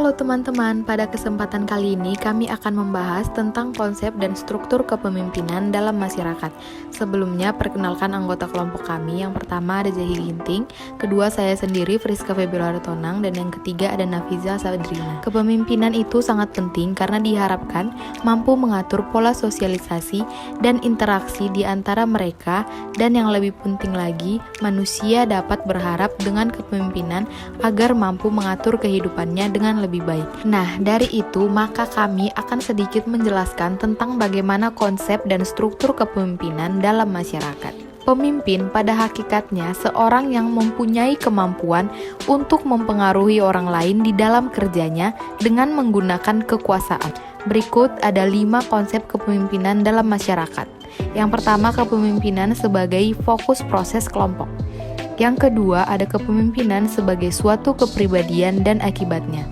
Halo teman-teman, pada kesempatan kali ini kami akan membahas tentang konsep dan struktur kepemimpinan dalam masyarakat. Sebelumnya, perkenalkan anggota kelompok kami. Yang pertama ada Jahi Ginting, kedua saya sendiri Friska Febiola Tonang, dan yang ketiga ada Nafiza Sadrina. Kepemimpinan itu sangat penting karena diharapkan mampu mengatur pola sosialisasi dan interaksi di antara mereka, dan yang lebih penting lagi, manusia dapat berharap dengan kepemimpinan agar mampu mengatur kehidupannya dengan lebih baik. Nah, dari itu maka kami akan sedikit menjelaskan tentang bagaimana konsep dan struktur kepemimpinan dalam masyarakat. Pemimpin pada hakikatnya seorang yang mempunyai kemampuan untuk mempengaruhi orang lain di dalam kerjanya dengan menggunakan kekuasaan. Berikut ada 5 konsep kepemimpinan dalam masyarakat. Yang pertama, kepemimpinan sebagai fokus proses kelompok. Yang kedua, ada kepemimpinan sebagai suatu kepribadian dan akibatnya.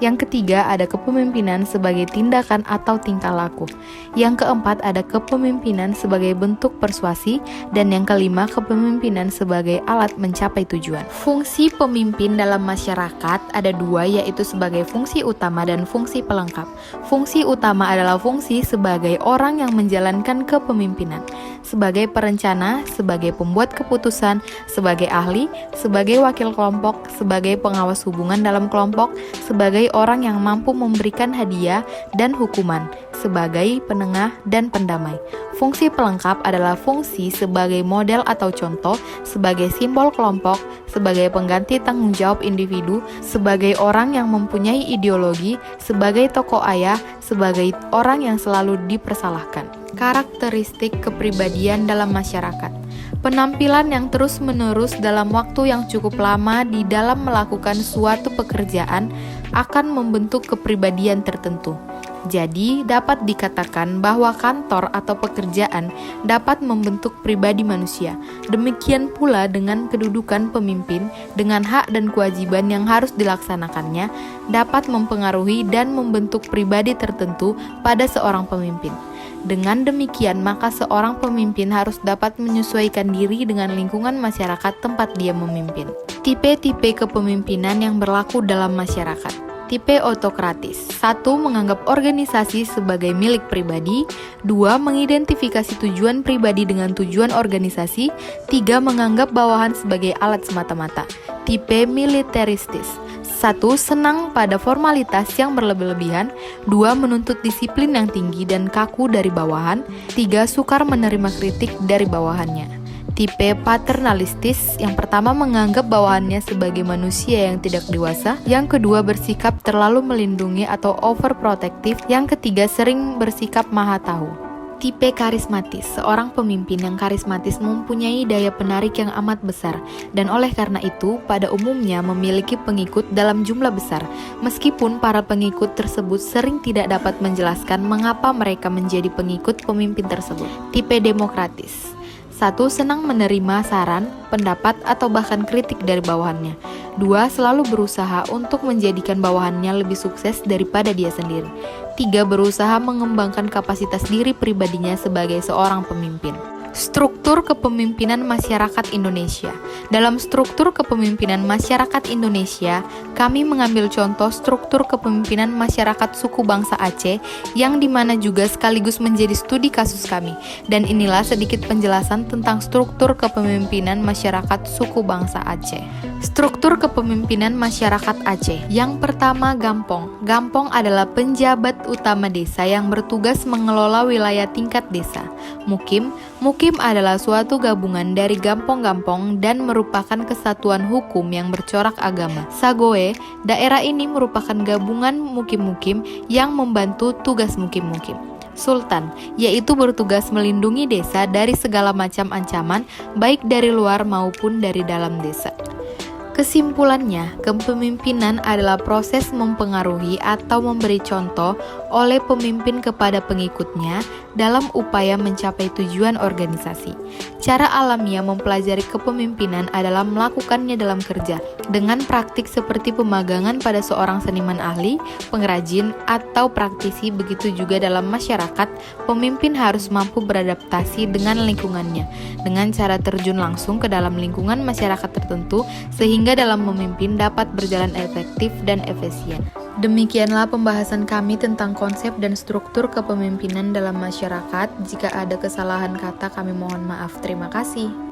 Yang ketiga, ada kepemimpinan sebagai tindakan atau tingkah laku. Yang keempat, ada kepemimpinan sebagai bentuk persuasi. Dan yang kelima, kepemimpinan sebagai alat mencapai tujuan. Fungsi pemimpin dalam masyarakat ada 2, yaitu sebagai fungsi utama dan fungsi pelengkap. Fungsi utama adalah fungsi sebagai orang yang menjalankan kepemimpinan, sebagai perencana, sebagai pembuat keputusan, sebagai ahli, sebagai wakil kelompok, sebagai pengawas hubungan dalam kelompok, sebagai orang yang mampu memberikan hadiah dan hukuman, sebagai penengah dan pendamai. Fungsi pelengkap adalah fungsi sebagai model atau contoh, sebagai simbol kelompok, sebagai pengganti tanggung jawab individu, sebagai orang yang mempunyai ideologi, sebagai tokoh ayah, sebagai orang yang selalu dipersalahkan. Karakteristik kepribadian dalam masyarakat. Penampilan yang terus-menerus dalam waktu yang cukup lama di dalam melakukan suatu pekerjaan akan membentuk kepribadian tertentu. Jadi, dapat dikatakan bahwa kantor atau pekerjaan dapat membentuk pribadi manusia. Demikian pula dengan kedudukan pemimpin, dengan hak dan kewajiban yang harus dilaksanakannya, dapat mempengaruhi dan membentuk pribadi tertentu pada seorang pemimpin. Dengan demikian, maka seorang pemimpin harus dapat menyesuaikan diri dengan lingkungan masyarakat tempat dia memimpin. Tipe-tipe kepemimpinan yang berlaku dalam masyarakat. Tipe otokratis. 1. Menganggap organisasi sebagai milik pribadi. 2. Mengidentifikasi tujuan pribadi dengan tujuan organisasi. 3. Menganggap bawahan sebagai alat semata-mata. Tipe militeristis. 1. Senang pada formalitas yang berlebih-lebihan. 2. Menuntut disiplin yang tinggi dan kaku dari bawahan. 3. Sukar menerima kritik dari bawahannya. Tipe paternalistis. Yang pertama, menganggap bawahannya sebagai manusia yang tidak dewasa. Yang kedua, bersikap terlalu melindungi atau overprotective. Yang ketiga, sering bersikap maha tahu. Tipe karismatis. Seorang pemimpin yang karismatis mempunyai daya penarik yang amat besar, dan oleh karena itu pada umumnya memiliki pengikut dalam jumlah besar, meskipun para pengikut tersebut sering tidak dapat menjelaskan mengapa mereka menjadi pengikut pemimpin tersebut. Tipe demokratis. 1. Senang menerima saran, pendapat, atau bahkan kritik dari bawahannya. 2. Selalu berusaha untuk menjadikan bawahannya lebih sukses daripada dia sendiri. 3. Berusaha mengembangkan kapasitas diri pribadinya sebagai seorang pemimpin. Struktur kepemimpinan masyarakat Indonesia. Dalam struktur kepemimpinan masyarakat Indonesia, kami mengambil contoh struktur kepemimpinan masyarakat suku bangsa Aceh, yang dimana juga sekaligus menjadi studi kasus kami. Dan inilah sedikit penjelasan tentang struktur kepemimpinan masyarakat suku bangsa Aceh. Struktur kepemimpinan masyarakat Aceh. Yang pertama, Gampong. Gampong adalah penjabat utama desa yang bertugas mengelola wilayah tingkat desa. Mukim adalah suatu gabungan dari gampong-gampong dan merupakan kesatuan hukum yang bercorak agama. Sagoe, daerah ini merupakan gabungan mukim-mukim yang membantu tugas mukim-mukim. Sultan, yaitu bertugas melindungi desa dari segala macam ancaman, baik dari luar maupun dari dalam desa. Kesimpulannya, kepemimpinan adalah proses mempengaruhi atau memberi contoh oleh pemimpin kepada pengikutnya dalam upaya mencapai tujuan organisasi. Cara alamiah mempelajari kepemimpinan adalah melakukannya dalam kerja, dengan praktik seperti pemagangan pada seorang seniman ahli, pengrajin, atau praktisi. Begitu juga dalam masyarakat, pemimpin harus mampu beradaptasi dengan lingkungannya, dengan cara terjun langsung ke dalam lingkungan masyarakat tertentu, sehingga dalam memimpin dapat berjalan efektif dan efisien. Demikianlah pembahasan kami tentang konsep dan struktur kepemimpinan dalam masyarakat. Jika ada kesalahan kata, kami mohon maaf. Terima kasih.